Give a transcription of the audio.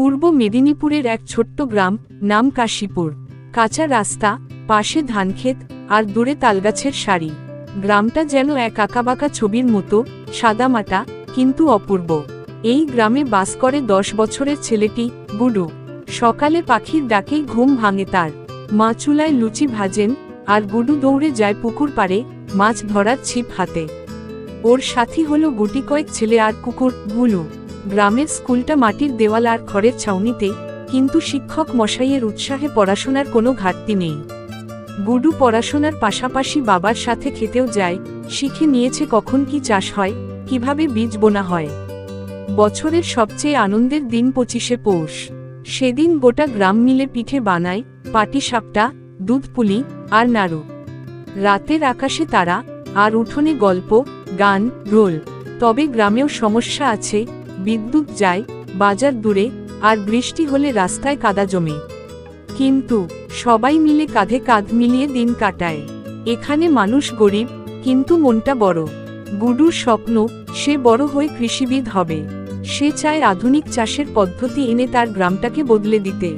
পূর্ব মেদিনীপুরের এক ছোট্ট গ্রাম, নাম কাশীপুর। কাঁচা রাস্তা, পাশে ধানক্ষেত, আর দূরে তালগাছের সারি। গ্রামটা যেন এক আঁকাবাঁকা ছবির মতো, সাদামাটা, কিন্তু অপূর্ব। এই গ্রামে বাস করে 10 বছরের ছেলেটি, গুডু। সকালে পাখির ডাকেই ঘুম ভাঙে তার। মা চুলায় লুচি ভাজেন, আর গুডু দৌড়ে যায় পুকুর পাড়ে, মাছ ধরার ছিপ হাতে। ওর সাথী হলো গুটি কয়েক ছেলে আর কুকুর, ভুলু। গ্রামের স্কুলটা মাটির দেওয়াল আর খড়ের ছাউনিতে, কিন্তু শিক্ষক মশাইয়ের উৎসাহে পড়াশোনার কোনো ঘাটতি নেই। গুডু পড়াশোনার পাশাপাশি বাবার সাথে খেতেও যায়, শিখে নিয়েছে কখন কি চাষ হয়, কিভাবে বীজ বোনা হয়। বছরের সবচেয়ে আনন্দের দিন 25শে পৌষ। সেদিন গোটা গ্রাম মিলে পিঠে বানায়, পাটিসাপটা, দুধ পুলি, আর নাড়ু। রাতের আকাশে তারা, আর উঠোনে গল্প, গান, রোল। তবে গ্রামেও সমস্যা আছে, বিদ্যুৎ যায়, বাজার দূরে, আর বৃষ্টি হলে রাস্তায় কাদা জমে। কিন্তু সবাই মিলে কাঁধে কাঁধ মিলিয়ে দিন কাটায়। এখানে মানুষ গরিব, কিন্তু মনটা বড়। গুডুর স্বপ্ন, সে বড় হয়ে কৃষিবিদ হবে। সে চায় আধুনিক চাষের পদ্ধতি এনে তার গ্রামটাকে বদলে দিতে।